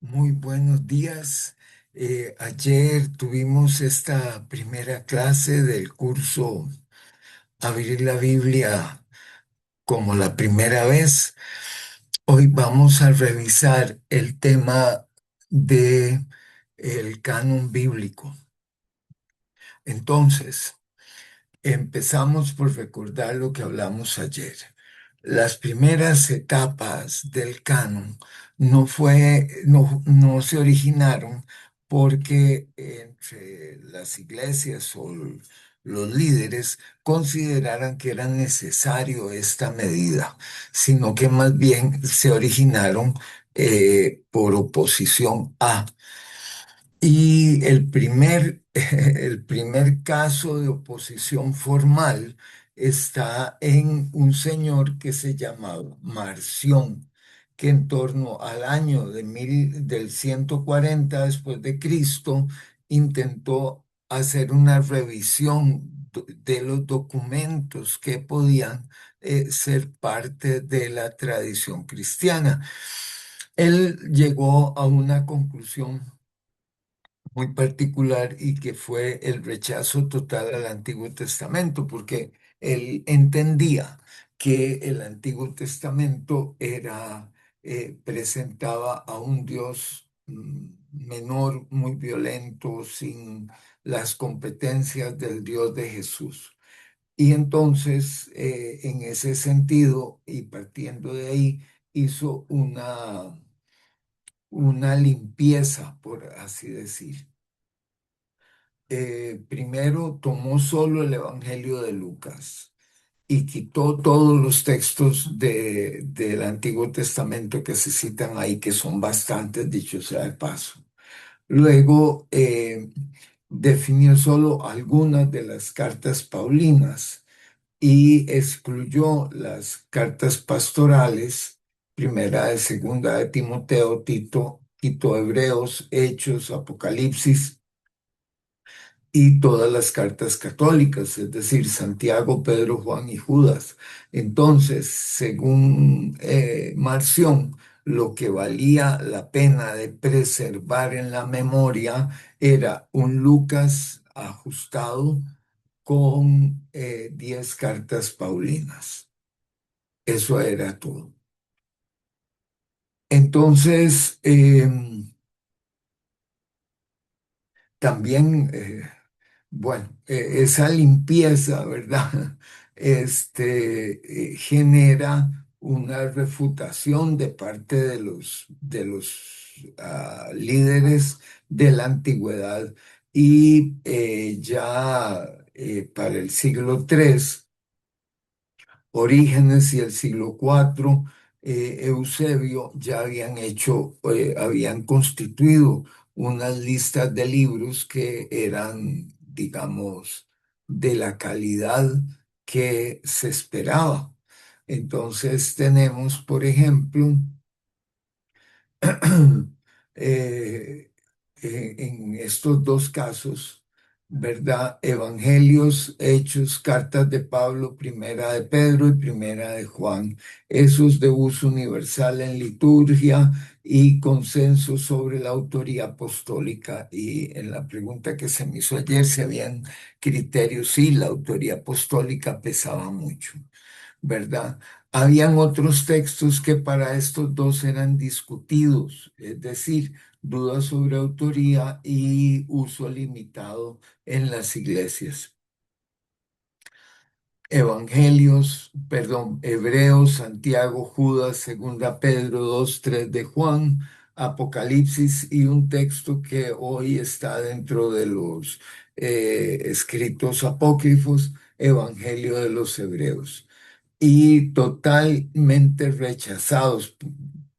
Muy buenos días. Ayer tuvimos esta primera clase del curso Abrir la Biblia como la primera vez. Hoy vamos a revisar el tema de el canon bíblico. Entonces, empezamos por recordar lo que hablamos ayer. Las primeras etapas del canon no se originaron porque entre las iglesias o los líderes consideraran que era necesario esta medida, sino que más bien se originaron por oposición a. Y el primer caso de oposición formal está en un señor que se llamaba Marción, que en torno al año del 140 después de Cristo intentó hacer una revisión de los documentos que podían ser parte de la tradición cristiana. Él llegó a una conclusión muy particular y que fue el rechazo total al Antiguo Testamento, porque él entendía que el Antiguo Testamento presentaba a un Dios menor, muy violento, sin las competencias del Dios de Jesús. Y entonces, en ese sentido, y partiendo de ahí, hizo una limpieza, por así decir. Primero tomó solo el Evangelio de Lucas y quitó todos los textos del Antiguo Testamento que se citan ahí, que son bastantes, dicho sea de paso. Luego definió solo algunas de las cartas paulinas y excluyó las cartas pastorales, primera de segunda de Timoteo, Tito, quitó Hebreos, Hechos, Apocalipsis y todas las cartas católicas, es decir, Santiago, Pedro, Juan y Judas. Entonces, según Marción, lo que valía la pena de preservar en la memoria era un Lucas ajustado con 10 cartas paulinas. Eso era todo. Entonces, también bueno, esa limpieza, ¿verdad? Genera una refutación de parte de los líderes de la antigüedad y ya para el siglo III Orígenes y el siglo IV, Eusebio ya habían constituido unas listas de libros que eran, digamos, de la calidad que se esperaba. Entonces tenemos, por ejemplo, eh, en estos dos casos, ¿verdad? Evangelios, Hechos, cartas de Pablo, primera de Pedro y primera de Juan. Esos de uso universal en liturgia y consenso sobre la autoría apostólica. Y en la pregunta que se me hizo ayer, si habían criterios, sí, la autoría apostólica pesaba mucho. ¿Verdad? Habían otros textos que para estos dos eran discutidos, es decir, dudas sobre autoría y uso limitado en las iglesias. Evangelios, perdón, Hebreos, Santiago, Judas, Segunda Pedro 2, 3 de Juan, Apocalipsis y un texto que hoy está dentro de los escritos apócrifos, Evangelio de los Hebreos y totalmente rechazados,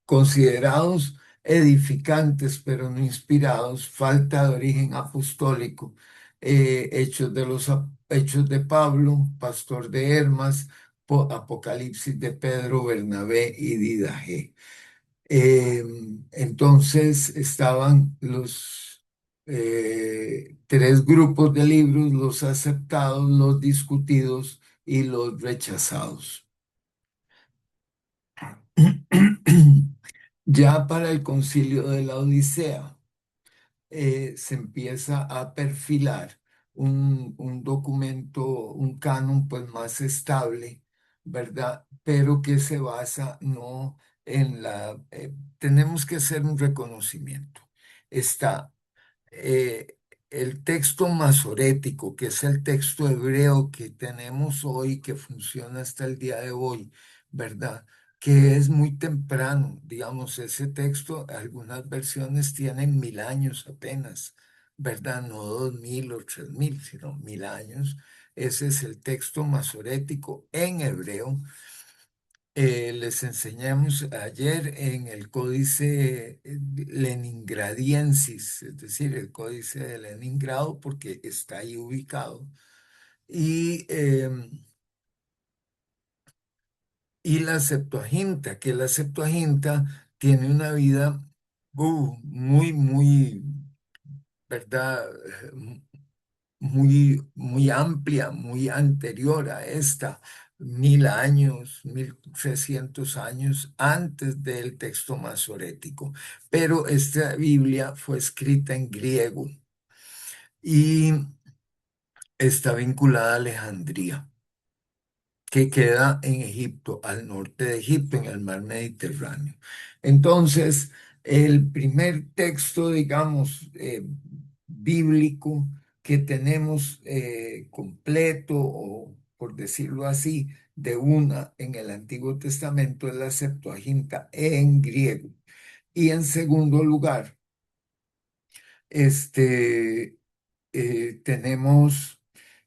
considerados edificantes, pero no inspirados, falta de origen apostólico, Hechos de Pablo, Pastor de Hermas, Apocalipsis de Pedro, Bernabé y Didaje. Eh, entonces estaban los tres grupos de libros, los aceptados, los discutidos y los rechazados. Ya para el concilio de la Odisea, se empieza a perfilar un documento, un canon pues más estable, ¿verdad? Pero que se basa no en tenemos que hacer un reconocimiento. Está eh, el texto masorético, que es el texto hebreo que tenemos hoy, que funciona hasta el día de hoy, ¿verdad? Que es muy temprano, digamos, ese texto, algunas versiones tienen 1000 años apenas, ¿verdad? No 2000 o 3000, sino 1000 años. Ese es el texto masorético en hebreo. Les enseñamos ayer en el códice Leningradiensis, es decir, el códice de Leningrado, porque está ahí ubicado. Y, y la Septuaginta, que la Septuaginta tiene una vida muy, ¿verdad? Muy amplia, muy anterior a esta, 1000 años, 1300 años antes del texto masorético. Pero esta Biblia fue escrita en griego y está vinculada a Alejandría, que queda en Egipto, al norte de Egipto, en el mar Mediterráneo. Entonces, el primer texto, digamos, bíblico que tenemos completo, o por decirlo así, de una en el Antiguo Testamento es la Septuaginta en griego. Y en segundo lugar, este, tenemos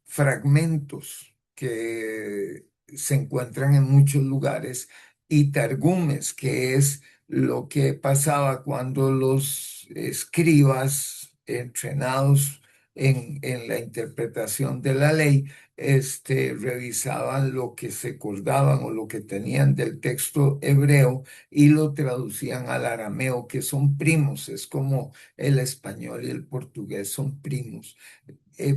fragmentos que se encuentran en muchos lugares y targumes, que es lo que pasaba cuando los escribas entrenados en la interpretación de la ley, revisaban lo que se acordaban o lo que tenían del texto hebreo y lo traducían al arameo, que son primos, es como el español y el portugués son primos,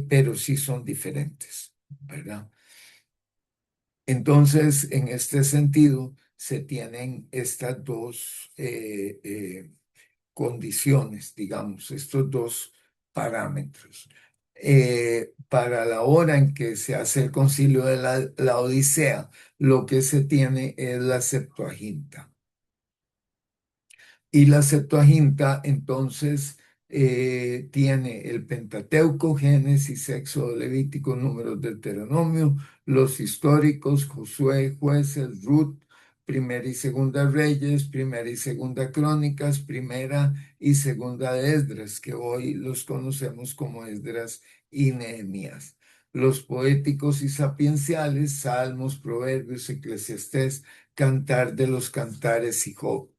pero sí son diferentes, ¿verdad? Entonces, en este sentido, se tienen estas dos condiciones, digamos, estos dos parámetros. Para la hora en que se hace el concilio de la Odisea, lo que se tiene es la Septuaginta. Y la Septuaginta entonces tiene el Pentateuco, Génesis, Éxodo, Levítico, Números, Deuteronomio, los históricos, Josué, Jueces, Ruth, Primera y Segunda Reyes, Primera y Segunda Crónicas, Primera y Segunda de Esdras, que hoy los conocemos como Esdras y Nehemías. Los poéticos y sapienciales, Salmos, Proverbios, Eclesiastés, Cantar de los Cantares y Job.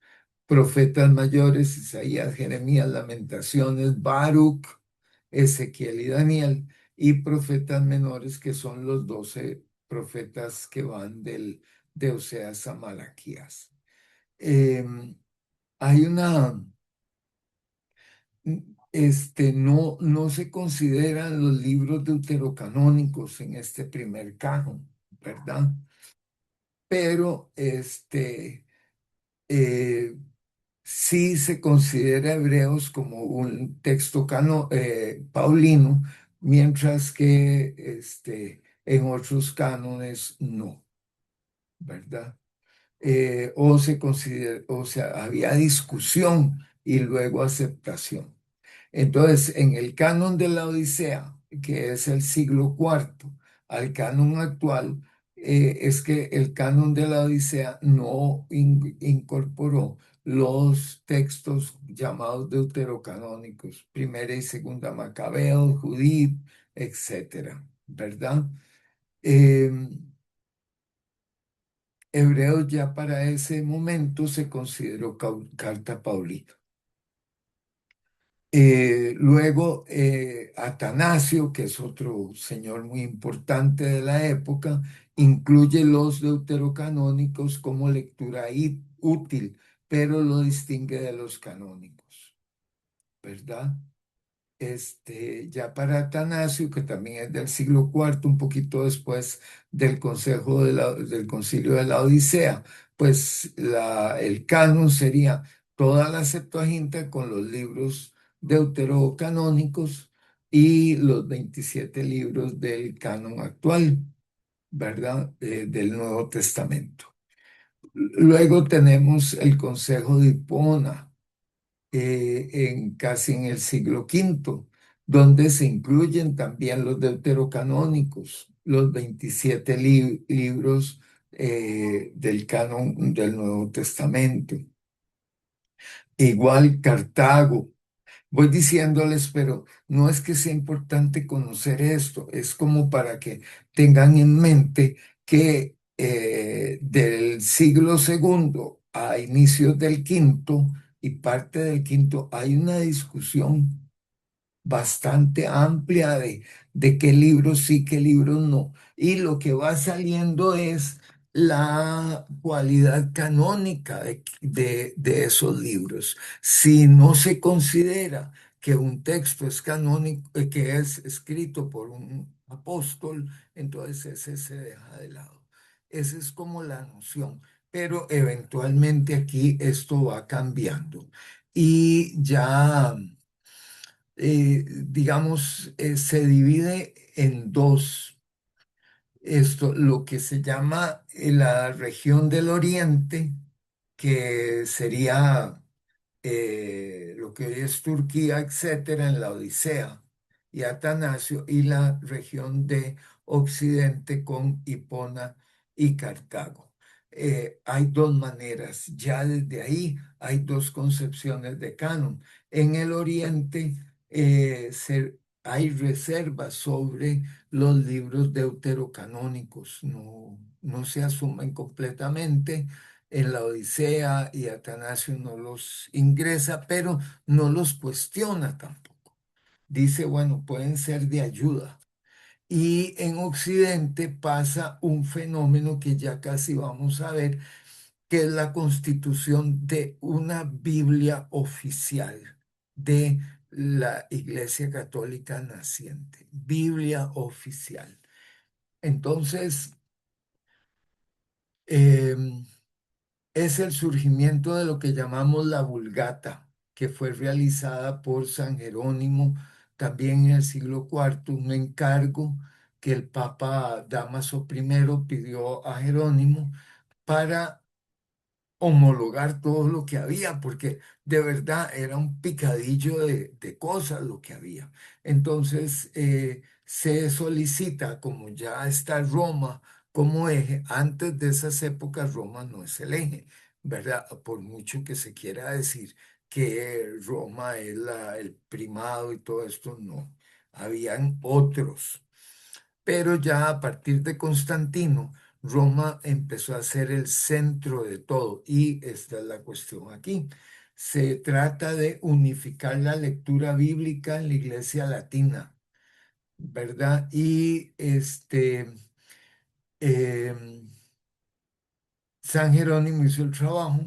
Profetas mayores, Isaías, Jeremías, Lamentaciones, Baruch, Ezequiel y Daniel, y profetas menores, que son los 12 profetas que van de Oseas a Malaquías. Eh, Hay no se consideran los libros deuterocanónicos en este primer canon, ¿verdad? Pero eh, sí se considera Hebreos como un texto paulino, mientras que en otros cánones no, ¿verdad? O se considera, o sea, había discusión y luego aceptación. Entonces, en el canon de la Odisea, que es el siglo cuarto, al canon actual, es que el canon de la Odisea no incorporó los textos llamados deuterocanónicos, primera y segunda Macabeo, Judith, etcétera, ¿verdad? Hebreos ya para ese momento se consideró carta paulina. Luego, Atanasio, que es otro señor muy importante de la época, incluye los deuterocanónicos como lectura útil, pero lo distingue de los canónicos, ¿verdad? Ya para Atanasio, que también es del siglo cuarto, un poquito después del del concilio de la Odisea, pues el canon sería toda la Septuaginta con los libros deuterocanónicos y los 27 libros del canon actual, ¿verdad? Del Nuevo Testamento. Luego tenemos el Consejo de Hipona, casi en el siglo V, donde se incluyen también los deuterocanónicos, los 27 libros del canon del Nuevo Testamento. Igual Cartago. Voy diciéndoles, pero no es que sea importante conocer esto, es como para que tengan en mente que del siglo segundo a inicios del quinto y parte del quinto hay una discusión bastante amplia de qué libros sí, qué libros no. Y lo que va saliendo es la cualidad canónica de esos libros. Si no se considera que un texto es canónico, que es escrito por un apóstol, entonces ese se deja de lado. Esa es como la noción. Pero eventualmente aquí esto va cambiando. Y ya digamos, se divide en dos. Esto, lo que se llama la región del Oriente, que sería lo que hoy es Turquía, etcétera, en la Odisea y Atanasio, y la región de Occidente con Hipona y Cartago. Hay dos maneras, ya desde ahí hay dos concepciones de canon. En el Oriente hay reservas sobre los libros deuterocanónicos, no se asumen completamente en la Odisea y Atanasio no los ingresa, pero no los cuestiona tampoco. Dice, bueno, pueden ser de ayuda. Y en Occidente pasa un fenómeno que ya casi vamos a ver, que es la constitución de una Biblia oficial de la Iglesia Católica naciente. Biblia oficial. Entonces, em, es el surgimiento de lo que llamamos la Vulgata, que fue realizada por San Jerónimo también en el siglo IV, un encargo que el Papa Dámaso I pidió a Jerónimo para homologar todo lo que había, porque de verdad era un picadillo de cosas lo que había. Entonces se solicita, como ya está Roma como eje, antes de esas épocas Roma no es el eje, ¿verdad? Por mucho que se quiera decir que Roma es el primado y todo esto, no. Habían otros. Pero ya a partir de Constantino, Roma empezó a ser el centro de todo. Y esta es la cuestión aquí. Se trata de unificar la lectura bíblica en la iglesia latina, ¿verdad? Y em, San Jerónimo hizo el trabajo,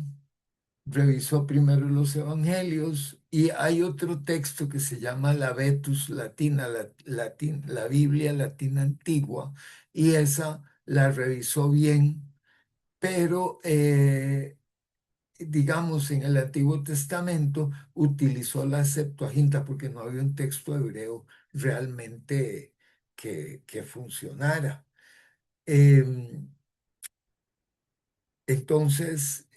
revisó primero los evangelios y hay otro texto que se llama la Vetus Latina, la Biblia Latina Antigua, y esa la revisó bien, pero digamos en el Antiguo Testamento utilizó la Septuaginta porque no había un texto hebreo realmente que funcionara. Em, entonces,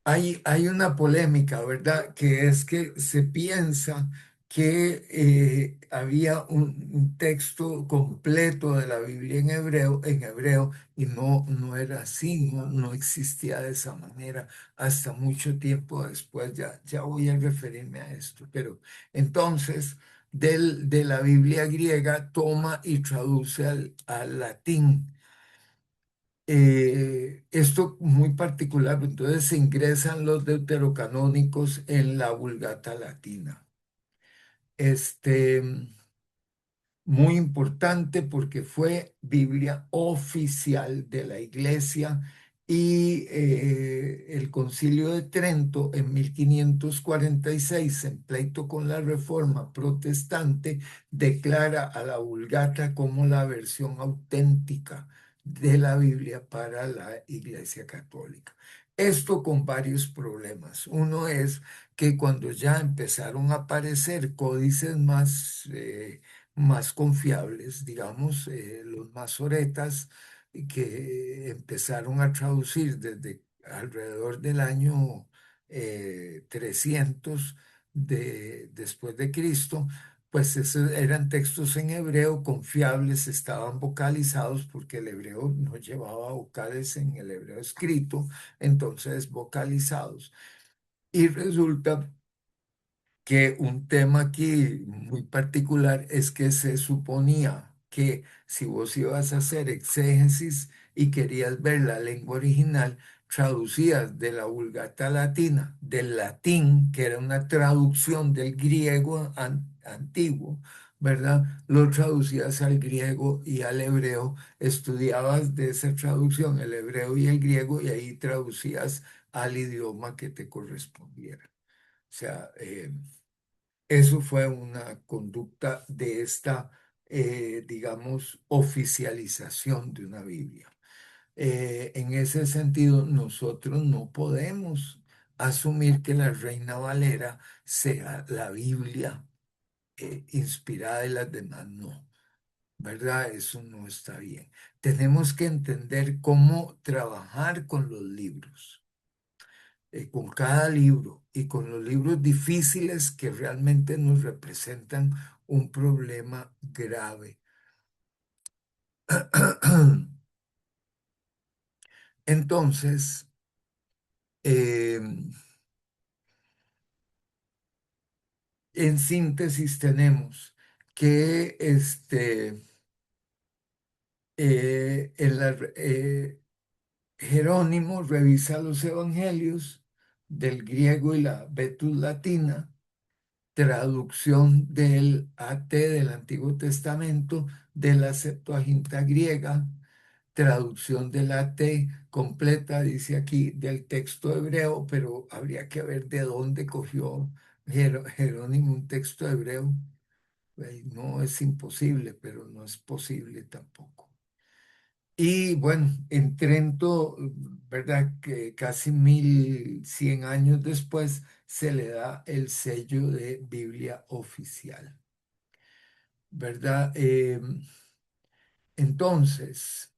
hay una polémica, ¿verdad? Que es que se piensa que había un texto completo de la Biblia en hebreo, y no era así, no existía de esa manera hasta mucho tiempo después. Ya voy a referirme a esto, pero entonces de la Biblia griega toma y traduce al latín esto muy particular, entonces se ingresan los deuterocanónicos en la Vulgata Latina. Este, muy importante porque fue Biblia oficial de la Iglesia y el Concilio de Trento en 1546, en pleito con la Reforma Protestante, declara a la Vulgata como la versión auténtica de la Biblia para la Iglesia Católica. Esto con varios problemas. Uno es que cuando ya empezaron a aparecer códices más confiables, digamos, los masoretas, que empezaron a traducir desde alrededor del año 300 después de Cristo, pues esos eran textos en hebreo confiables, estaban vocalizados porque el hebreo no llevaba vocales en el hebreo escrito, entonces vocalizados. Y resulta que un tema aquí muy particular es que se suponía que si vos ibas a hacer exégesis y querías ver la lengua original, traducías de la Vulgata Latina, del latín, que era una traducción del griego antiguo, ¿verdad? Lo traducías al griego y al hebreo, estudiabas de esa traducción el hebreo y el griego y ahí traducías al idioma que te correspondiera. O sea, eso fue una conducta de esta, digamos, oficialización de una Biblia. En ese sentido, nosotros no podemos asumir que la Reina Valera sea la Biblia inspirada de las demás, no, ¿verdad? Eso no está bien. Tenemos que entender cómo trabajar con los libros, con cada libro y con los libros difíciles que realmente nos representan un problema grave. Entonces, eh, en síntesis tenemos que Jerónimo revisa los evangelios del griego y la Vetus Latina, traducción del AT del Antiguo Testamento, de la Septuaginta griega, traducción del AT completa, dice aquí, del texto hebreo, pero habría que ver de dónde cogió Jerónimo un texto hebreo. No es imposible, pero no es posible tampoco. Y bueno, en Trento, ¿verdad? Que casi 1100 años después se le da el sello de Biblia oficial, ¿verdad? Entonces,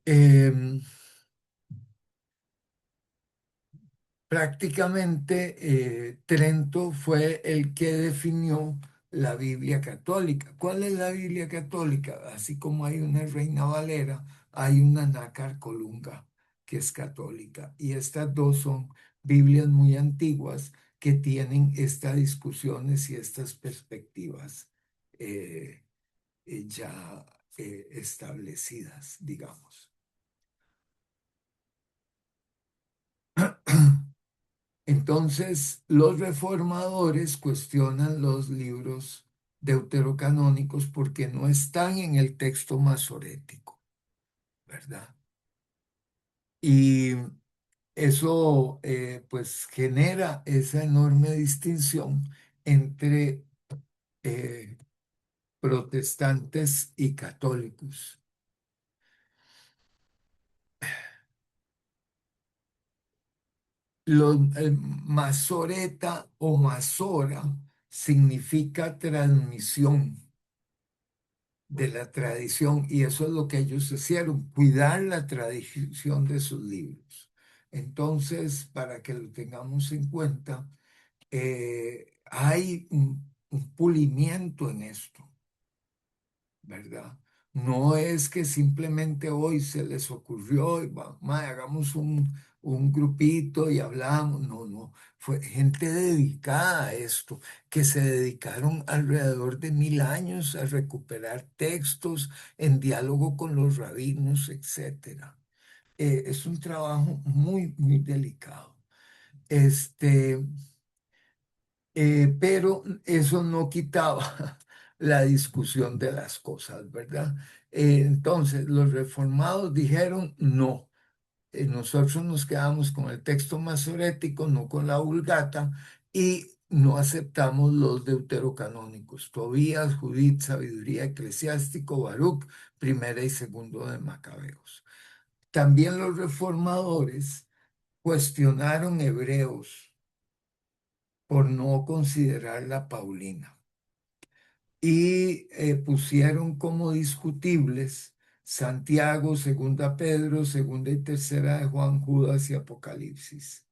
em, prácticamente Trento fue el que definió la Biblia católica. ¿Cuál es la Biblia católica? Así como hay una Reina Valera, hay una Nácar Colunga que es católica. Y estas dos son Biblias muy antiguas que tienen estas discusiones y estas perspectivas eh, ya establecidas, digamos. Entonces, los reformadores cuestionan los libros deuterocanónicos porque no están en el texto masorético, ¿verdad? Y eso pues genera esa enorme distinción entre eh, protestantes y católicos. Masoreta o masora significa transmisión de la tradición y eso es lo que ellos hicieron, cuidar la tradición de sus libros. Entonces, para que lo tengamos en cuenta, hay un pulimiento en esto. ¿Verdad? No es que simplemente hoy se les ocurrió y hagamos un grupito y hablamos. No, no. Fue gente dedicada a esto, que se dedicaron alrededor de 1000 años a recuperar textos en diálogo con los rabinos, etcétera. Es un trabajo muy, muy delicado. Este, pero eso no quitaba la discusión de las cosas, ¿verdad? Entonces, los reformados dijeron no. Nosotros nos quedamos con el texto masorético, no con la Vulgata, y no aceptamos los deuterocanónicos, Tobías, Judith, Sabiduría Eclesiástico, Baruch, primera y segundo de Macabeos. También los reformadores cuestionaron Hebreos por no considerar la Paulina y pusieron como discutibles Santiago, segunda Pedro, segunda y tercera de Juan, Judas y Apocalipsis.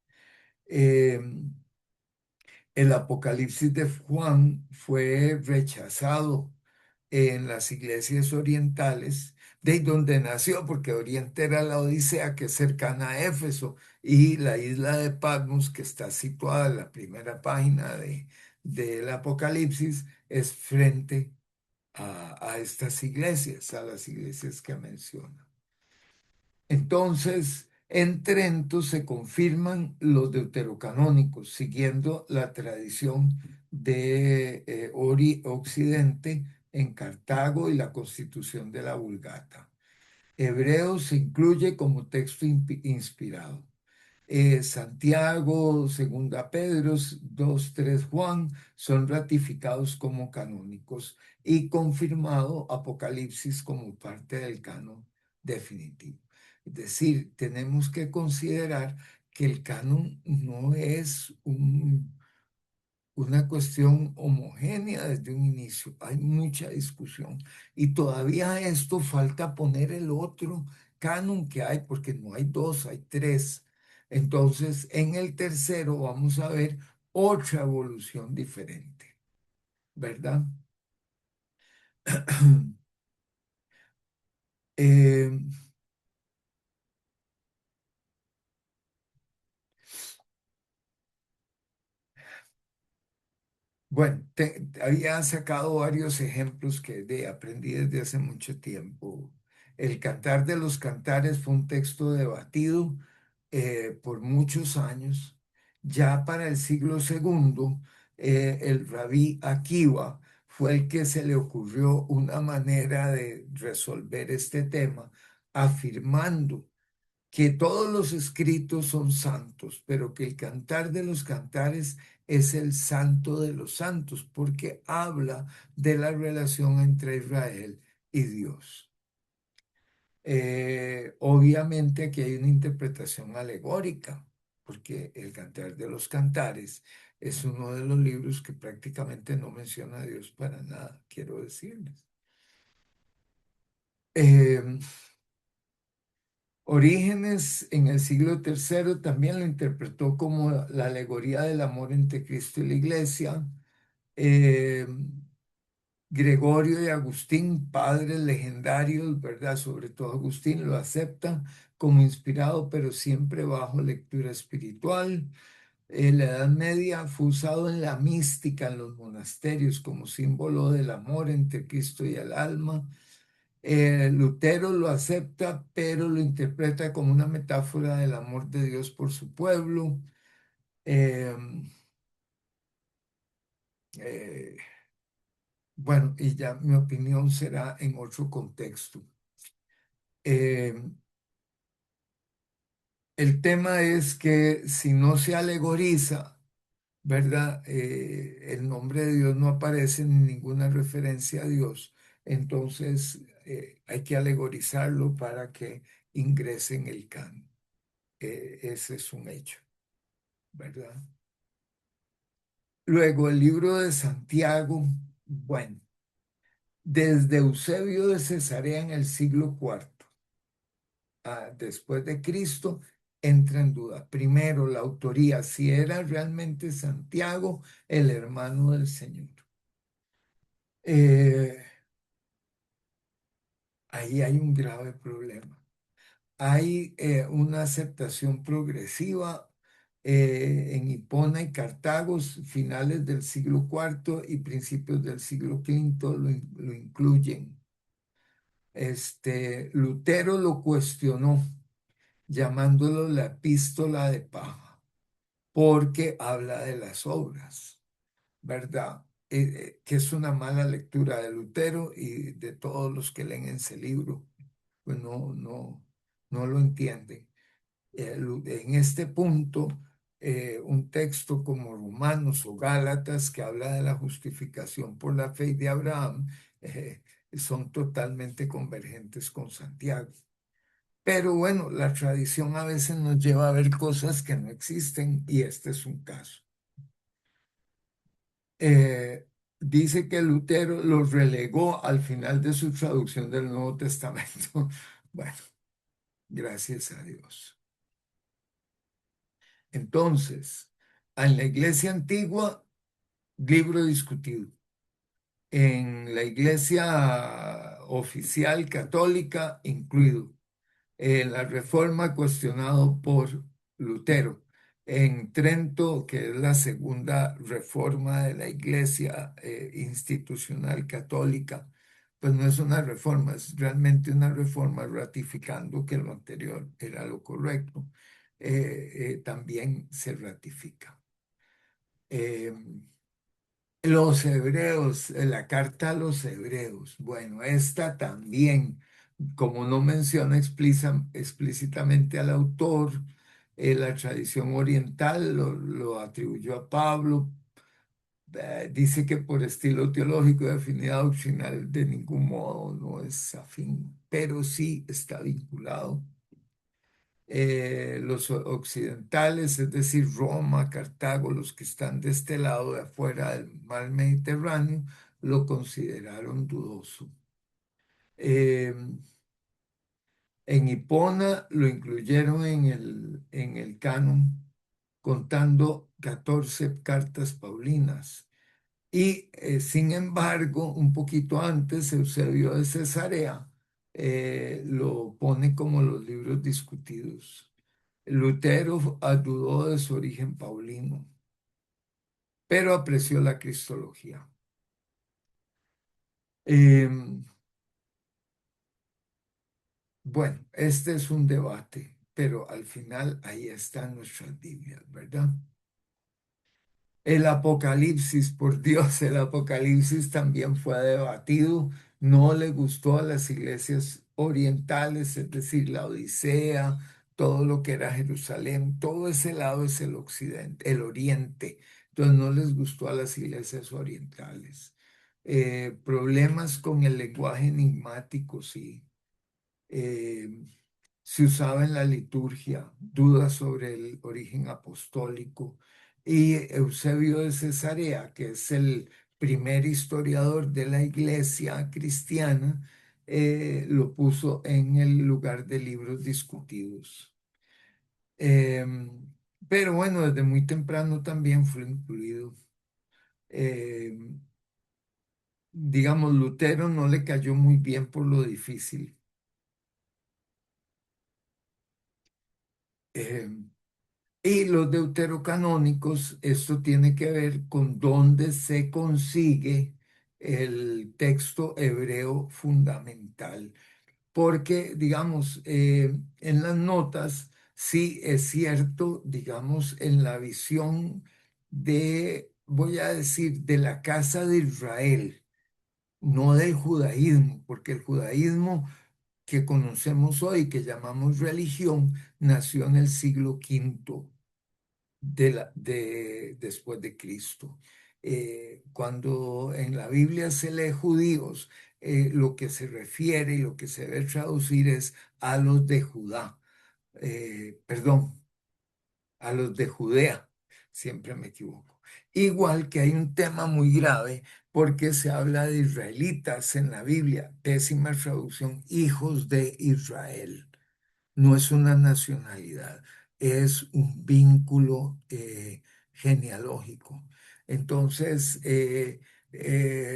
Eh, el Apocalipsis de Juan fue rechazado en las iglesias orientales, de donde nació, porque Oriente era la Odisea, que es cercana a Éfeso, y la isla de Patmos, que está situada en la primera página del Apocalipsis, es frente a estas iglesias, a las iglesias que menciona. Entonces, en Trento se confirman los deuterocanónicos, siguiendo la tradición de Occidente en Cartago y la constitución de la Vulgata. Hebreos se incluye como texto inspirado. Santiago, Segunda Pedro, 2, 3 Juan son ratificados como canónicos y confirmado Apocalipsis como parte del canon definitivo. Es decir, tenemos que considerar que el canon no es una cuestión homogénea desde un inicio. Hay mucha discusión. Y todavía a esto falta poner el otro canon que hay, porque no hay dos, hay tres. Entonces, en el tercero vamos a ver otra evolución diferente, ¿verdad? Eh, Bueno, había sacado varios ejemplos aprendí desde hace mucho tiempo. El Cantar de los Cantares fue un texto debatido por muchos años. Ya para el siglo segundo, el rabí Akiva fue el que se le ocurrió una manera de resolver este tema, afirmando que todos los escritos son santos, pero que el Cantar de los Cantares es el santo de los santos, porque habla de la relación entre Israel y Dios. Obviamente aquí hay una interpretación alegórica, porque el Cantar de los Cantares es uno de los libros que prácticamente no menciona a Dios para nada, quiero decirles. Eh, Orígenes en el siglo tercero también lo interpretó como la alegoría del amor entre Cristo y la Iglesia. Eh, Gregorio y Agustín, padres legendarios, ¿verdad? Sobre todo Agustín lo acepta como inspirado, pero siempre bajo lectura espiritual. En la Edad Media fue usado en la mística, en los monasterios, como símbolo del amor entre Cristo y el alma. Lutero lo acepta, pero lo interpreta como una metáfora del amor de Dios por su pueblo. Eh, eh, bueno, y ya mi opinión será en otro contexto. Eh, el tema es que si no se alegoriza, ¿verdad? El nombre de Dios no aparece en ninguna referencia a Dios. Entonces hay que alegorizarlo para que ingrese en el canon. Ese es un hecho, ¿verdad? Luego el libro de Santiago, bueno, desde Eusebio de Cesarea en el siglo cuarto, después de Cristo, entra en duda. Primero, la autoría, si era realmente Santiago, el hermano del Señor. Eh, Ahí hay un grave problema. Hay una aceptación progresiva en Hipona y Cartago, finales del siglo cuarto y principios del siglo quinto lo incluyen. Lutero lo cuestionó, llamándolo la epístola de paja, porque habla de las obras, ¿verdad? Que es una mala lectura de Lutero y de todos los que leen ese libro, pues no lo entienden. En este punto, un texto como Romanos o Gálatas que habla de la justificación por la fe de Abraham, son totalmente convergentes con Santiago. Pero bueno, la tradición a veces nos lleva a ver cosas que no existen y este es un caso. Eh, Dice que Lutero los relegó al final de su traducción del Nuevo Testamento. Bueno, gracias a Dios. Entonces, en la iglesia antigua, libro discutido. En la iglesia oficial católica, incluido. En la Reforma, cuestionado por Lutero. En Trento, que es la segunda reforma de la iglesia institucional católica, pues no es una reforma, es realmente una reforma ratificando que lo anterior era lo correcto. También se ratifica. Eh, los hebreos, la carta a los hebreos, bueno, esta también, como no menciona explícitamente al autor, la tradición oriental lo atribuyó a Pablo, dice que por estilo teológico y afinidad doctrinal de ningún modo no es afín, pero sí está vinculado. Los occidentales, es decir, Roma, Cartago, los que están de este lado de afuera del mar Mediterráneo, lo consideraron dudoso. Eh, en Hipona lo incluyeron en el canon, contando 14 cartas paulinas. Y sin embargo, un poquito antes, Eusebio de Cesarea lo pone como los libros discutidos. Lutero dudó de su origen paulino, pero apreció la cristología. Eh, bueno, este es un debate, pero al final ahí están nuestras Biblias, ¿verdad? El Apocalipsis, por Dios, el Apocalipsis también fue debatido, no le gustó a las iglesias orientales, es decir, la Odisea, todo lo que era Jerusalén, todo ese lado es el occidente, el oriente, entonces no les gustó a las iglesias orientales. Problemas con el lenguaje enigmático, sí. Eh, Se usaba en la liturgia, dudas sobre el origen apostólico. Y Eusebio de Cesarea, que es el primer historiador de la iglesia cristiana, lo puso en el lugar de libros discutidos. Pero bueno, desde muy temprano también fue incluido. Em, digamos, Lutero no le cayó muy bien por lo difícil. Em, Y los deuterocanónicos, esto tiene que ver con dónde se consigue el texto hebreo fundamental. Porque, digamos, en las notas sí es cierto, digamos, en la visión de, voy a decir, de la casa de Israel, no del judaísmo, porque el judaísmo que conocemos hoy, que llamamos religión, nació en el siglo quinto después de Cristo. Cuando en la Biblia se lee judíos, lo que se refiere y lo que se debe traducir es a los de Judá, perdón, a los de Judea, siempre me equivoco. Igual que hay un tema muy grave porque se habla de israelitas en la Biblia, décima traducción, hijos de Israel. No es una nacionalidad, es un vínculo genealógico. Entonces,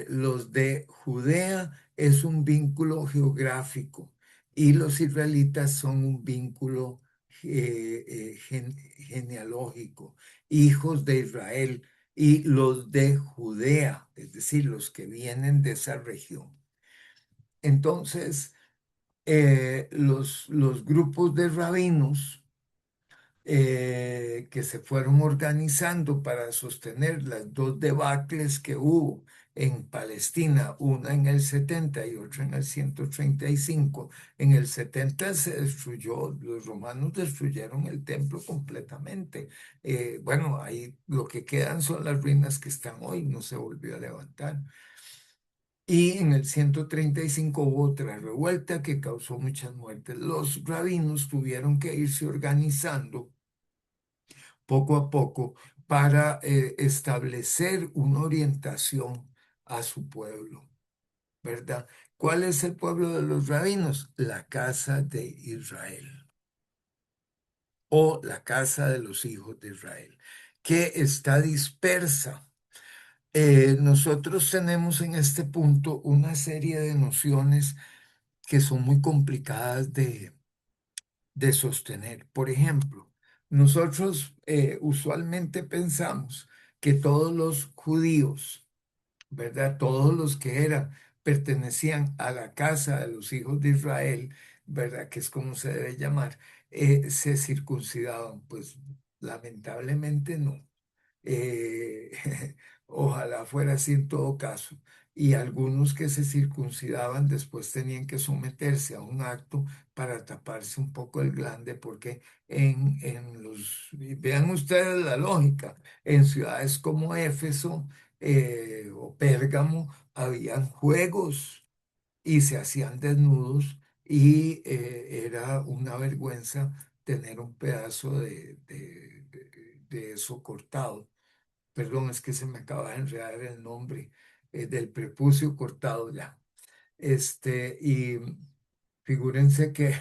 los de Judea es un vínculo geográfico y los israelitas son un vínculo genealógico, hijos de Israel y los de Judea, es decir, los que vienen de esa región. Entonces, los grupos de rabinos que se fueron organizando para sostener las dos debacles que hubo en Palestina, una en el 70 y otra en el 135. En el 70 se destruyó, los romanos destruyeron el templo completamente. Bueno, ahí lo que quedan son las ruinas que están hoy, no se volvió a levantar. Y en el 135 hubo otra revuelta que causó muchas muertes. Los rabinos tuvieron que irse organizando poco a poco para establecer una orientación a su pueblo, ¿verdad? ¿Cuál es el pueblo de los rabinos? La casa de Israel o la casa de los hijos de Israel, que está dispersa. Nosotros tenemos en este punto una serie de nociones que son muy complicadas de sostener. Por ejemplo, nosotros usualmente pensamos que todos los judíos, ¿verdad? Todos los que pertenecían a la casa de los hijos de Israel, ¿verdad? Que es como se debe llamar, se circuncidaban. Pues lamentablemente no. Eh, ojalá fuera así en todo caso. Y algunos que se circuncidaban después tenían que someterse a un acto para taparse un poco el glande, porque y vean ustedes la lógica, en ciudades como Éfeso o Pérgamo habían juegos y se hacían desnudos y era una vergüenza tener un pedazo de eso cortado. Perdón, es que se me acaba de enredar el nombre del prepucio cortado ya. Y figúrense que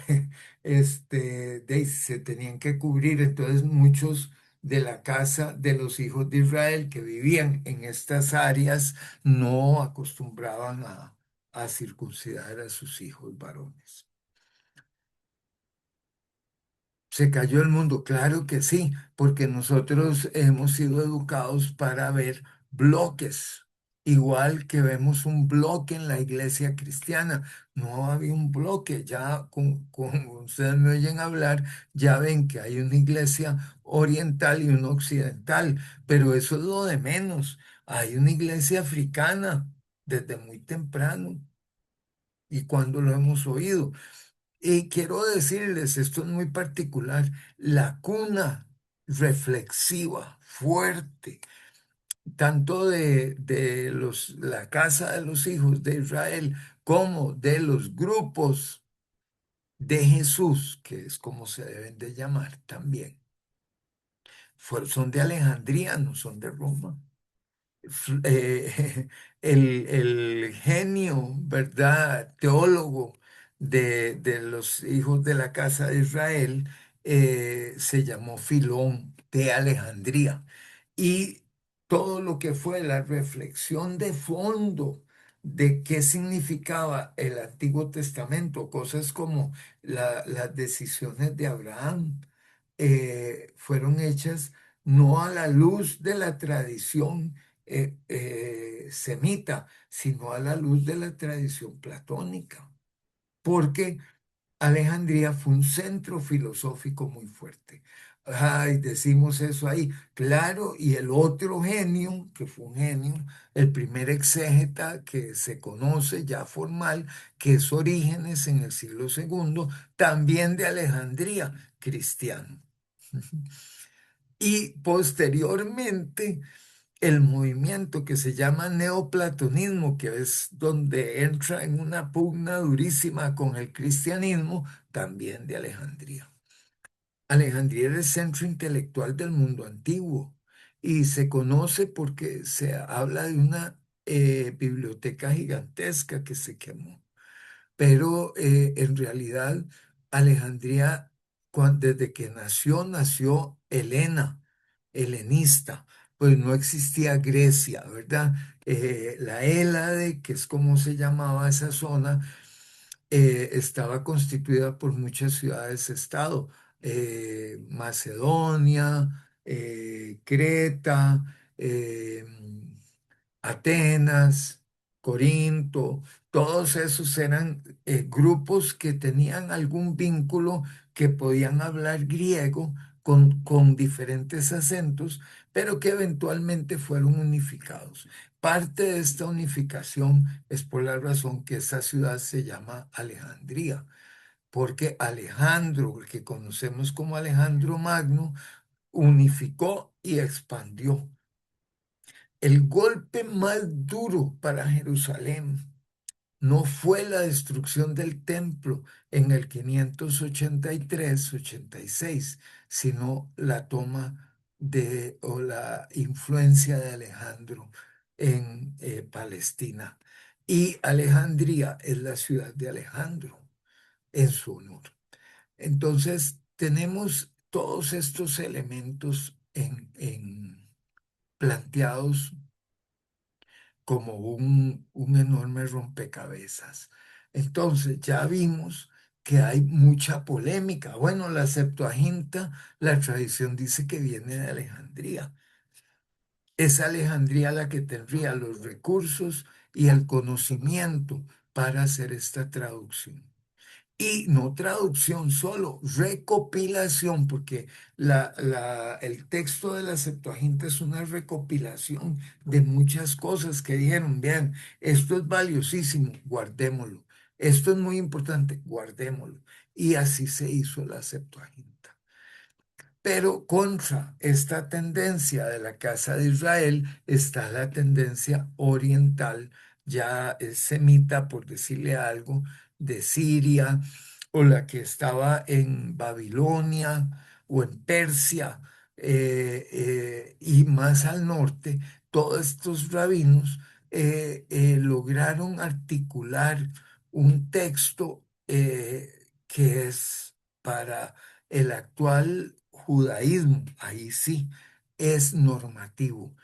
se tenían que cubrir, entonces muchos de la casa de los hijos de Israel que vivían en estas áreas no acostumbraban a circuncidar a sus hijos varones. Se cayó el mundo, claro que sí, porque nosotros hemos sido educados para ver bloques, igual que vemos un bloque en la iglesia cristiana. No había un bloque, ya con ustedes me oyen hablar, ya ven que hay una iglesia oriental y una occidental, pero eso es lo de menos. Hay una iglesia africana desde muy temprano. ¿Y cuando lo hemos oído? Y quiero decirles, esto es muy particular, la cuna reflexiva, fuerte, tanto la casa de los hijos de Israel como de los grupos de Jesús, que es como se deben de llamar también, son de Alejandría, no son de Roma. El genio, ¿verdad? Teólogo de los hijos de la casa de Israel se llamó Filón de Alejandría. Y todo lo que fue la reflexión de fondo de qué significaba el Antiguo Testamento, cosas como las decisiones de Abraham, fueron hechas no a la luz de la tradición semita, sino a la luz de la tradición platónica, porque Alejandría fue un centro filosófico muy fuerte. Ay, decimos eso ahí, claro, y el otro genio, que fue un genio, el primer exégeta que se conoce ya formal, que es Orígenes en el siglo II, también de Alejandría, cristiano. Y posteriormente el movimiento que se llama neoplatonismo, que es donde entra en una pugna durísima con el cristianismo, también de Alejandría. Alejandría era el centro intelectual del mundo antiguo y se conoce porque se habla de una biblioteca gigantesca que se quemó. Pero en realidad Alejandría, desde que nació Helena, helenista, pues no existía Grecia, ¿verdad? La Hélade, que es como se llamaba esa zona, estaba constituida por muchas ciudades-estado, Macedonia, Creta, Atenas, Corinto, todos esos eran grupos que tenían algún vínculo, que podían hablar griego con diferentes acentos, pero que eventualmente fueron unificados. Parte de esta unificación es por la razón que esta ciudad se llama Alejandría, porque Alejandro, el que conocemos como Alejandro Magno, unificó y expandió. El golpe más duro para Jerusalén no fue la destrucción del templo en el 583-86, sino la toma de o la influencia de Alejandro en Palestina. Y Alejandría es la ciudad de Alejandro en su honor. Entonces, tenemos todos estos elementos planteados como un enorme rompecabezas. Entonces, ya vimos que hay mucha polémica. Bueno, la Septuaginta, la tradición dice que viene de Alejandría. Es Alejandría la que tendría los recursos y el conocimiento para hacer esta traducción. Y no traducción solo, recopilación, porque el texto de la Septuaginta es una recopilación de muchas cosas que dijeron, vean, esto es valiosísimo, guardémoslo. Esto es muy importante, guardémoslo. Y así se hizo la Septuaginta. Pero contra esta tendencia de la casa de Israel está la tendencia oriental, ya semita, por decirle algo, de Siria, o la que estaba en Babilonia o en Persia, y más al norte, todos estos rabinos lograron articular un texto que es para el actual judaísmo, ahí sí, es normativo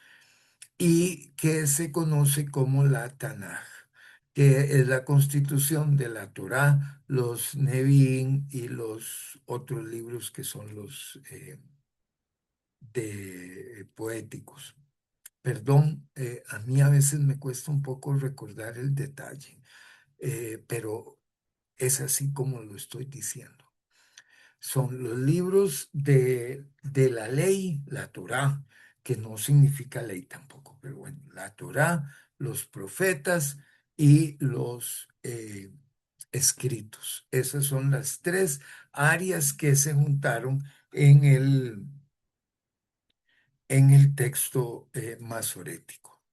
y que se conoce como la Tanaj, que es la constitución de la Torá, los Nevi'im y los otros libros que son los de poéticos. Perdón, a mí a veces me cuesta un poco recordar el detalle, pero es así como lo estoy diciendo. Son los libros de la ley, la Torá, que no significa ley tampoco, pero bueno, la Torá, los profetas y los escritos. Esas son las tres áreas que se juntaron en el texto masorético,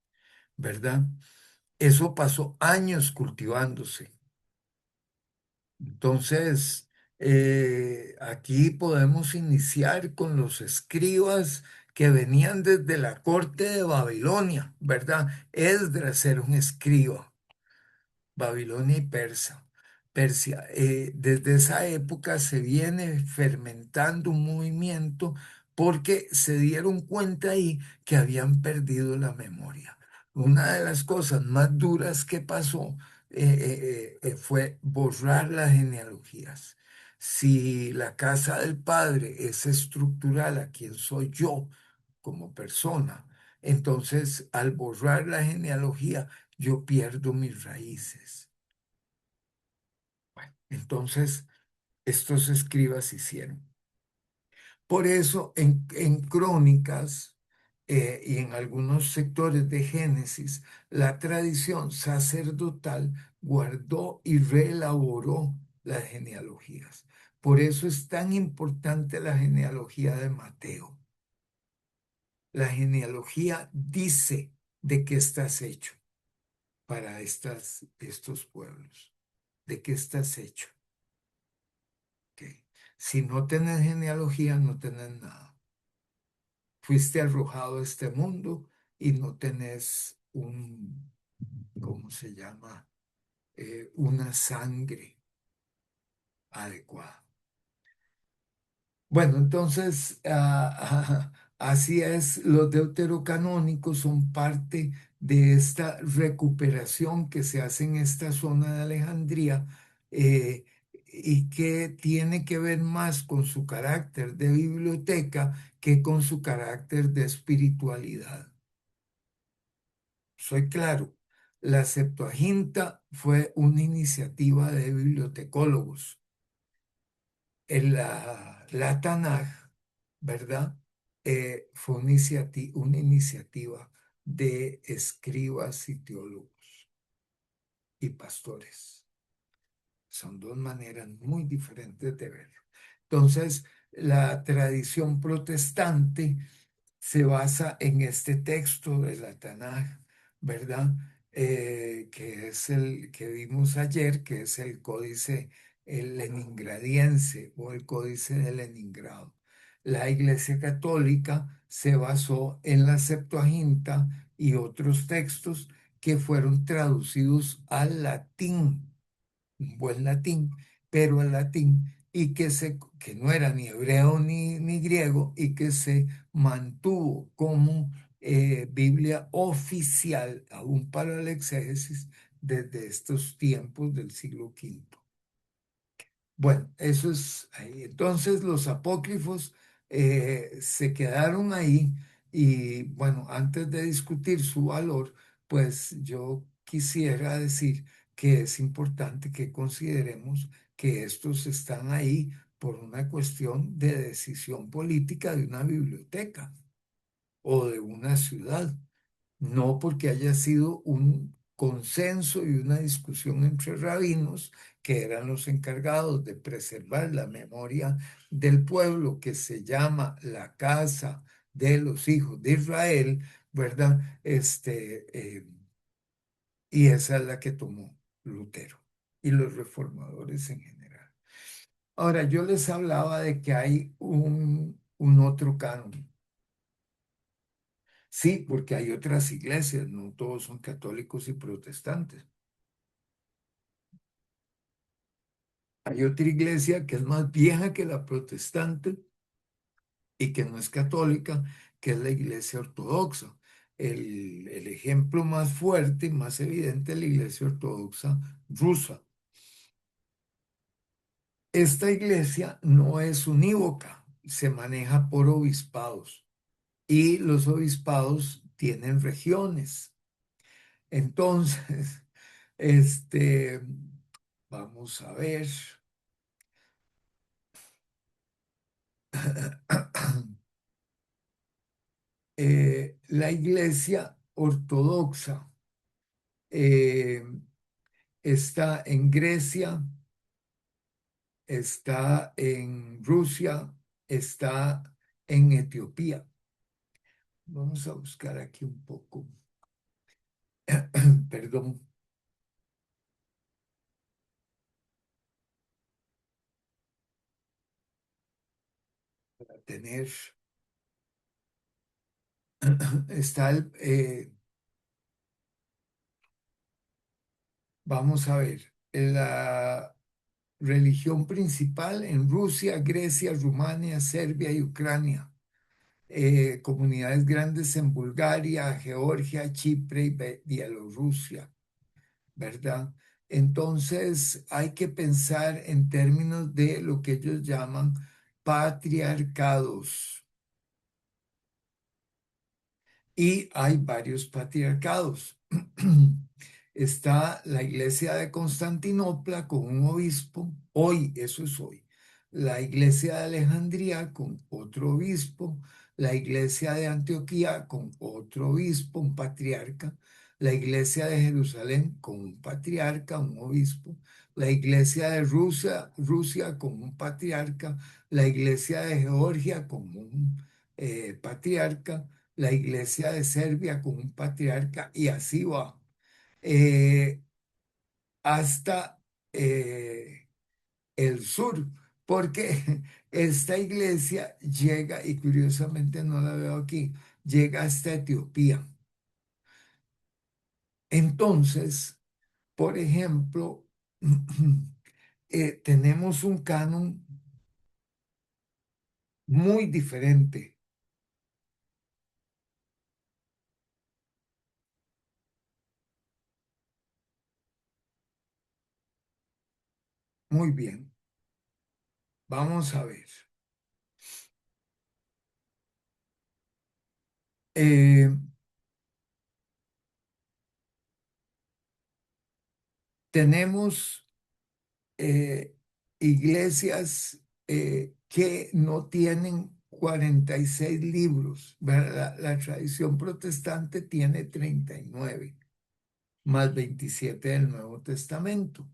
¿verdad? Eso pasó años cultivándose. Entonces, aquí podemos iniciar con los escribas que venían desde la corte de Babilonia, ¿verdad? Esdras era un escriba. Babilonia y Persia. Desde esa época se viene fermentando un movimiento porque se dieron cuenta ahí que habían perdido la memoria. Una de las cosas más duras que pasó fue borrar las genealogías. Si la casa del padre es estructural a quien soy yo como persona, entonces al borrar la genealogía, yo pierdo mis raíces. Bueno, entonces estos escribas hicieron. Por eso en Crónicas y en algunos sectores de Génesis, la tradición sacerdotal guardó y reelaboró las genealogías. Por eso es tan importante la genealogía de Mateo. La genealogía dice de qué estás hecho para estos pueblos, de qué estás hecho. ¿Ok? Si no tenés genealogía, no tenés nada. Fuiste arrojado a este mundo y no tenés ¿cómo se llama? Una sangre adecuada. Bueno, entonces, así es, los deuterocanónicos son parte de esta recuperación que se hace en esta zona de Alejandría, eh, y que tiene que ver más con su carácter de biblioteca que con su carácter de espiritualidad. Soy claro, la Septuaginta fue una iniciativa de bibliotecólogos. La Tanaj, ¿verdad? Fue una iniciativa de escribas y teólogos y pastores. Son dos maneras muy diferentes de verlo. Entonces, la tradición protestante se basa en este texto de la Tanaj, ¿verdad? Que es el que vimos ayer, que es el códice el leningradiense o el códice de Leningrado. La Iglesia Católica se basó en la Septuaginta y otros textos que fueron traducidos al latín, un buen latín, pero al latín, y que no era ni hebreo ni griego, y que se mantuvo como Biblia oficial, aún para el exégesis, desde estos tiempos del siglo quinto. Bueno, eso es ahí. Entonces los apócrifos se quedaron ahí y bueno, antes de discutir su valor, pues yo quisiera decir que es importante que consideremos que estos están ahí por una cuestión de decisión política de una biblioteca o de una ciudad, no porque haya sido un consenso y una discusión entre rabinos que eran los encargados de preservar la memoria del pueblo que se llama la casa de los hijos de Israel, ¿verdad? Y esa es la que tomó Lutero y los reformadores en general. Ahora, yo les hablaba de que hay un otro canon. Sí, porque hay otras iglesias, no todos son católicos y protestantes. Hay otra iglesia que es más vieja que la protestante y que no es católica, que es la iglesia ortodoxa. El ejemplo más fuerte y más evidente es la iglesia ortodoxa rusa. Esta iglesia no es unívoca, se maneja por obispados y los obispados tienen regiones. Entonces, este, vamos a ver. La iglesia ortodoxa eh, está en Grecia, está en Rusia, está en Etiopía. Vamos a buscar aquí un poco, perdón, para tener, está vamos a ver, la religión principal en Rusia, Grecia, Rumania, Serbia y Ucrania. Comunidades grandes en Bulgaria, Georgia, Chipre y Bielorrusia, ¿verdad? Entonces hay que pensar en términos de lo que ellos llaman patriarcados. Y hay varios patriarcados. Está la iglesia de Constantinopla con un obispo, hoy, eso es hoy. La iglesia de Alejandría con otro obispo, la iglesia de Antioquía con otro obispo, un patriarca, la iglesia de Jerusalén con un patriarca, un obispo, la iglesia de Rusia con un patriarca, la iglesia de Georgia con un patriarca, la iglesia de Serbia con un patriarca y así va, eh, hasta el sur, porque esta iglesia llega, y curiosamente no la veo aquí, llega hasta Etiopía. Entonces, por ejemplo, tenemos un canon muy diferente. Muy bien, vamos a ver. Eh, tenemos iglesias que no tienen 46 libros, ¿verdad? La tradición protestante tiene 39 más 27 del Nuevo Testamento.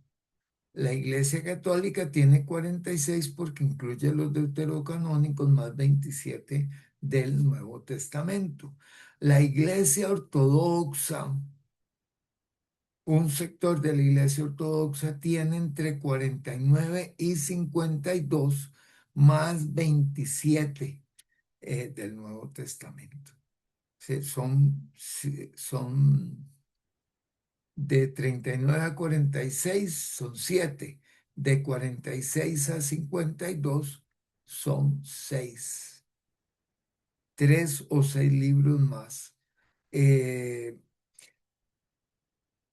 La Iglesia Católica tiene 46 porque incluye los deuterocanónicos más 27 del Nuevo Testamento. La Iglesia Ortodoxa, un sector de la Iglesia Ortodoxa tiene entre 49 y 52 más 27 del Nuevo Testamento. Son de 39 a 46 son 7. De 46 a 52 son 6. 3 o 6 libros más. Eh,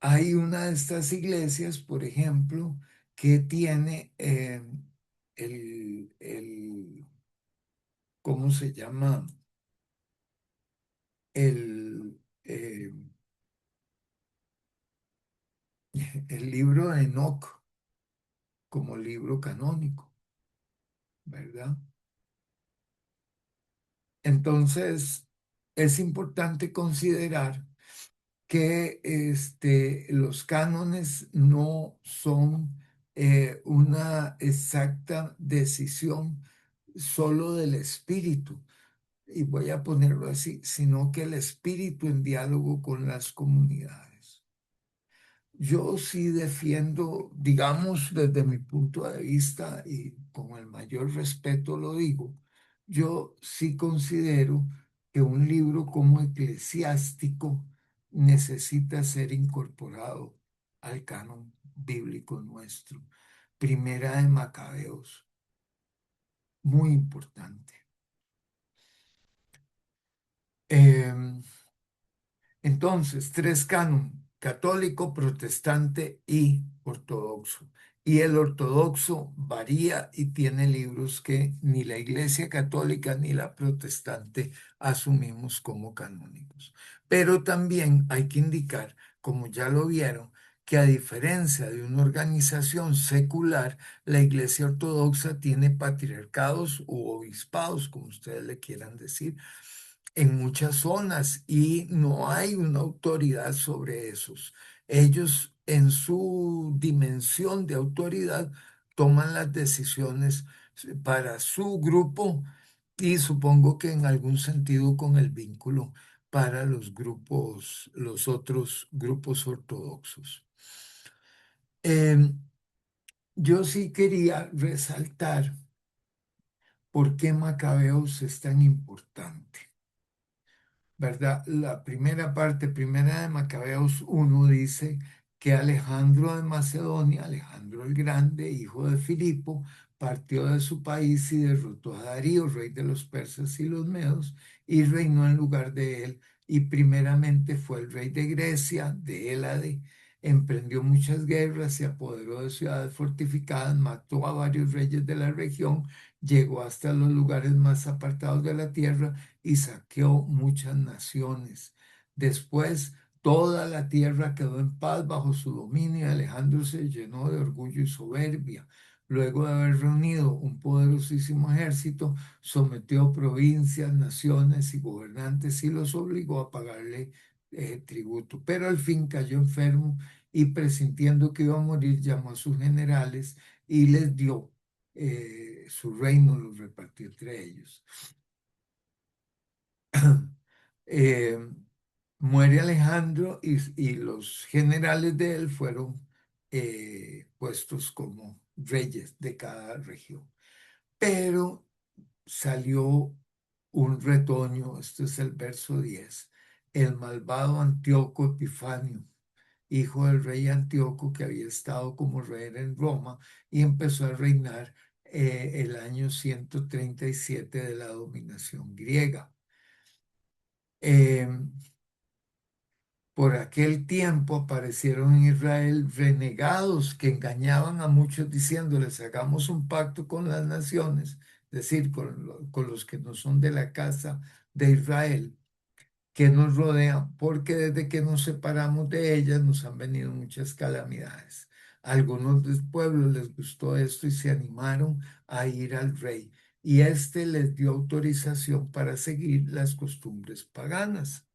Hay una de estas iglesias, por ejemplo, que tiene el, ¿cómo se llama? El, eh, el libro de Enoc como libro canónico, ¿verdad? Entonces, es importante considerar que los cánones no son una exacta decisión solo del espíritu, y voy a ponerlo así, sino que el espíritu en diálogo con las comunidades. Yo sí defiendo, digamos, desde mi punto de vista y con el mayor respeto lo digo, yo sí considero que un libro como Eclesiástico necesita ser incorporado al canon bíblico nuestro. Primera de Macabeos, muy importante. Em, Entonces, tres canon, católico, protestante y ortodoxo. Y el ortodoxo varía y tiene libros que ni la Iglesia Católica ni la protestante asumimos como canónicos. Pero también hay que indicar, como ya lo vieron, que a diferencia de una organización secular, la Iglesia Ortodoxa tiene patriarcados u obispados, como ustedes le quieran decir, en muchas zonas y no hay una autoridad sobre esos. Ellos en su dimensión de autoridad toman las decisiones para su grupo y supongo que en algún sentido con el vínculo para los grupos, los otros grupos ortodoxos. Em, yo sí quería resaltar por qué Macabeos es tan importante. ¿Verdad? La primera parte, primera de Macabeos 1, dice que Alejandro de Macedonia, Alejandro el Grande, hijo de Filipo, partió de su país y derrotó a Darío, rey de los persas y los medos, y reinó en lugar de él. Y primeramente fue el rey de Grecia, de Hélade, emprendió muchas guerras, se apoderó de ciudades fortificadas, mató a varios reyes de la región, llegó hasta los lugares más apartados de la tierra y saqueó muchas naciones. Después, toda la tierra quedó en paz bajo su dominio y Alejandro se llenó de orgullo y soberbia. Luego de haber reunido un poderosísimo ejército, sometió provincias, naciones y gobernantes y los obligó a pagarle tributo. Pero al fin cayó enfermo y presintiendo que iba a morir, llamó a sus generales y les dio su reino, lo repartió entre ellos. eh, Muere Alejandro y los generales de él fueron puestos como reyes de cada región. Pero salió un retoño, este es el verso 10, el malvado Antíoco Epifanio, hijo del rey Antíoco que había estado como rey en Roma y empezó a reinar el año 137 de la dominación griega. Em, Por aquel tiempo aparecieron en Israel renegados que engañaban a muchos diciéndoles, hagamos un pacto con las naciones, es decir, con los que no son de la casa de Israel, que nos rodean, porque desde que nos separamos de ellas nos han venido muchas calamidades. A algunos del pueblo les gustó esto y se animaron a ir al rey. y éste les dio autorización para seguir las costumbres paganas.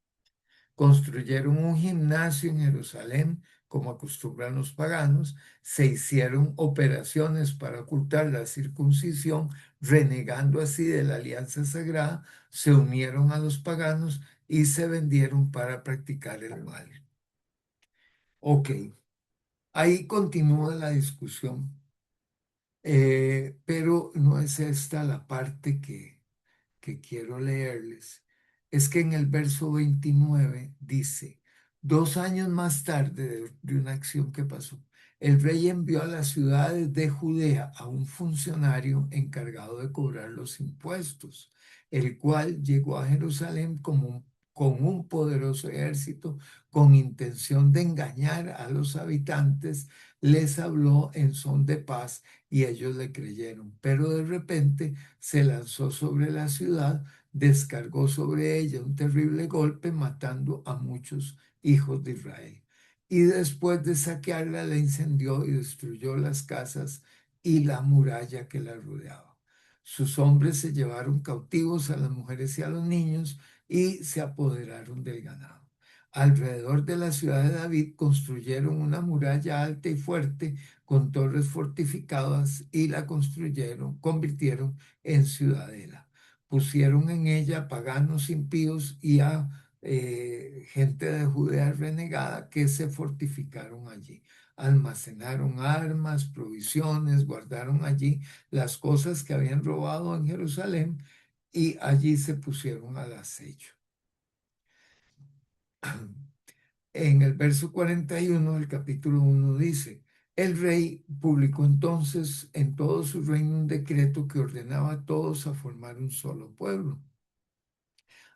Construyeron un gimnasio en Jerusalén, como acostumbran los paganos, se hicieron operaciones para ocultar la circuncisión, renegando así de la alianza sagrada, se unieron a los paganos y se vendieron para practicar el mal. Ok, ahí continúa la discusión, pero no es esta la parte que quiero leerles. Es que en el verso 29 dice, 2 años más tarde de una acción que pasó, el rey envió a las ciudades de Judea a un funcionario encargado de cobrar los impuestos, el cual llegó a Jerusalén con un poderoso ejército con intención de engañar a los habitantes, les habló en son de paz y ellos le creyeron. Pero de repente se lanzó sobre la ciudad, descargó sobre ella un terrible golpe, matando a muchos hijos de Israel. Y después de saquearla, la incendió y destruyó las casas y la muralla que la rodeaba. Sus hombres se llevaron cautivos a las mujeres y a los niños y se apoderaron del ganado. Alrededor de la ciudad de David construyeron una muralla alta y fuerte con torres fortificadas y la convirtieron en ciudadela. Pusieron en ella paganos impíos y a gente de Judea renegada que se fortificaron allí. Almacenaron armas, provisiones, guardaron allí las cosas que habían robado en Jerusalén y allí se pusieron al acecho. En el verso 41 del capítulo 1 dice, el rey publicó entonces en todo su reino un decreto que ordenaba a todos a formar un solo pueblo,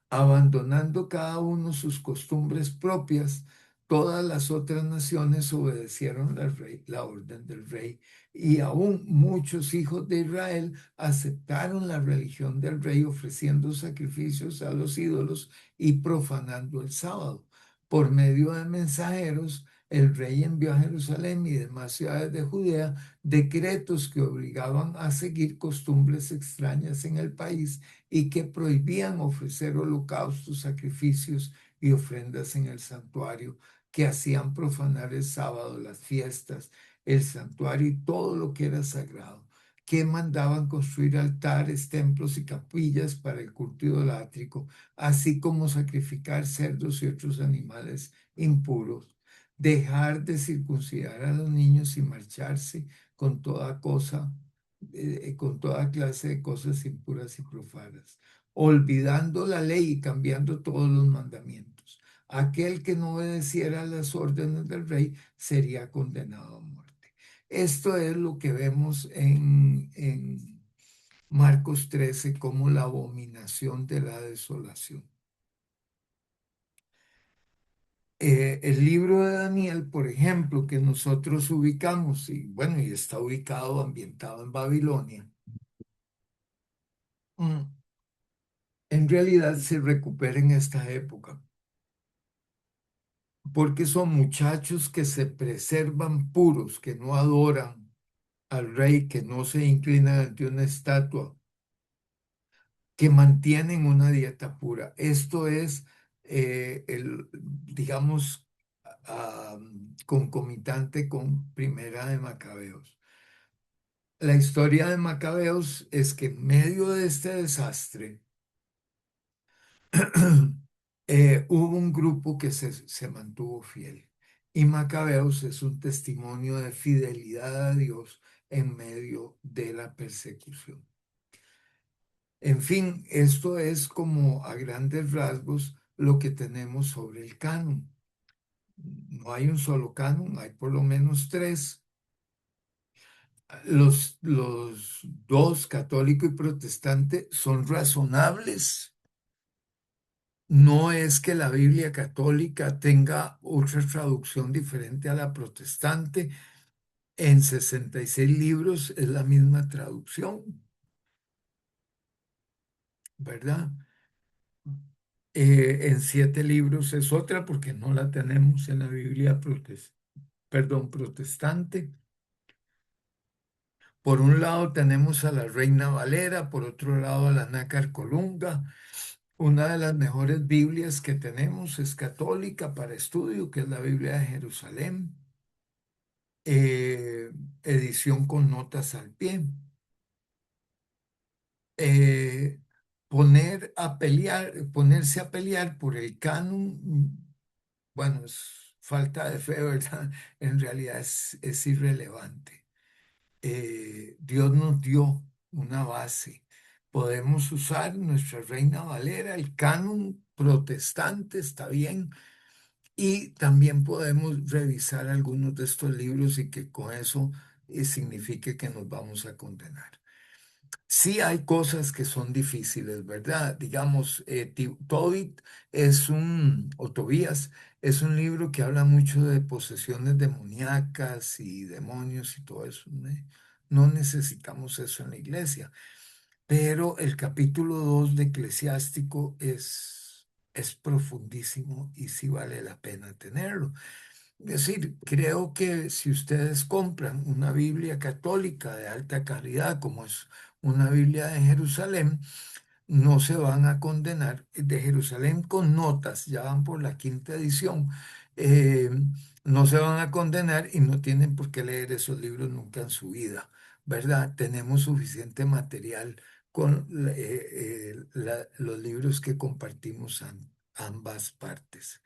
abandonando cada uno sus costumbres propias. Todas las otras naciones obedecieron la orden del rey y aún muchos hijos de Israel aceptaron la religión del rey ofreciendo sacrificios a los ídolos y profanando el sábado. Por medio de mensajeros, el rey envió a Jerusalén y demás ciudades de Judea decretos que obligaban a seguir costumbres extrañas en el país y que prohibían ofrecer holocaustos, sacrificios y ofrendas en el santuario, que hacían profanar el sábado, las fiestas, el santuario y todo lo que era sagrado, que mandaban construir altares, templos y capillas para el culto idolátrico, así como sacrificar cerdos y otros animales impuros, dejar de circuncidar a los niños y marcharse con toda cosa con toda clase de cosas impuras y profanas, olvidando la ley y cambiando todos los mandamientos. Aquel que no obedeciera las órdenes del rey sería condenado a muerte. Esto es lo que vemos en Marcos 13 como la abominación de la desolación. El libro de Daniel, por ejemplo, que nosotros ubicamos, y bueno, y está ubicado, ambientado en Babilonia, mm, en realidad se recupera en esta época, porque son muchachos que se preservan puros, que no adoran al rey, que no se inclinan ante una estatua, que mantienen una dieta pura. Esto es, digamos, concomitante con Primera de Macabeos. La historia de Macabeos es que en medio de este desastre, hubo un grupo que se mantuvo fiel. Y Macabeos es un testimonio de fidelidad a Dios en medio de la persecución. En fin, esto es como a grandes rasgos lo que tenemos sobre el canon. No hay un solo canon, hay por lo menos tres. Los dos, católico y protestante, son razonables. No es que la Biblia católica tenga otra traducción diferente a la protestante. En 66 libros es la misma traducción, ¿verdad? En 7 libros es otra porque no la tenemos en la Biblia protestante. Por un lado tenemos a la Reina Valera, por otro lado a la Nácar Colunga. Una de las mejores Biblias que tenemos es católica para estudio, que es la Biblia de Jerusalén, eh, edición con notas al pie. Eh, ponerse a pelear por el canon, bueno, es falta de fe, ¿verdad? En realidad es irrelevante. Dios nos dio una base. Podemos usar nuestra Reina Valera, el canon protestante, está bien, y también podemos revisar algunos de estos libros y que con eso signifique que nos vamos a condenar. Sí hay cosas que son difíciles, ¿verdad? Digamos, Tobit o Tobías es un libro que habla mucho de posesiones demoníacas y demonios y todo eso, ¿no? No necesitamos eso en la iglesia, pero el capítulo 2 de Eclesiástico es profundísimo y sí vale la pena tenerlo. Es decir, creo que si ustedes compran una Biblia católica de alta calidad, como es una Biblia de Jerusalén, no se van a condenar. De Jerusalén con notas, ya van por la quinta edición, eh, no se van a condenar y no tienen por qué leer esos libros nunca en su vida, ¿verdad? Tenemos suficiente material con los libros que compartimos ambas partes.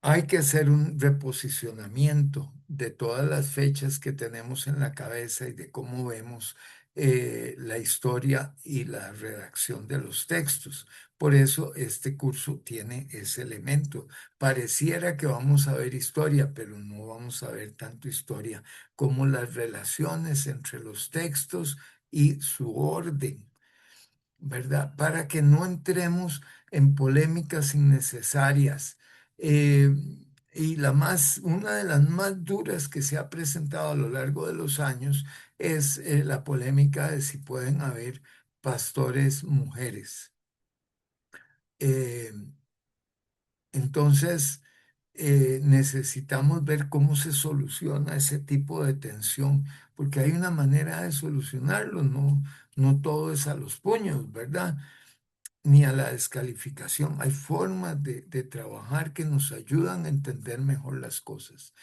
Hay que hacer un reposicionamiento de todas las fechas que tenemos en la cabeza y de cómo vemos la historia y la redacción de los textos. Por eso este curso tiene ese elemento. Pareciera que vamos a ver historia, pero no vamos a ver tanto historia como las relaciones entre los textos y su orden, ¿verdad? Para que no entremos en polémicas innecesarias. Eh, y una de las más duras que se ha presentado a lo largo de los años es la polémica de si pueden haber pastores mujeres. Eh, entonces, necesitamos ver cómo se soluciona ese tipo de tensión, porque hay una manera de solucionarlo, no, no todo es a los puños, ¿verdad? Ni a la descalificación. Hay formas de trabajar que nos ayudan a entender mejor las cosas.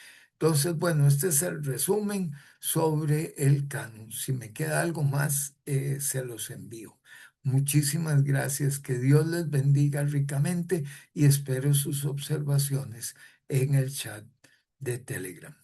Entonces, bueno, este es el resumen sobre el canon. Si me queda algo más, se los envío. Muchísimas gracias. Que Dios les bendiga ricamente y espero sus observaciones en el chat de Telegram.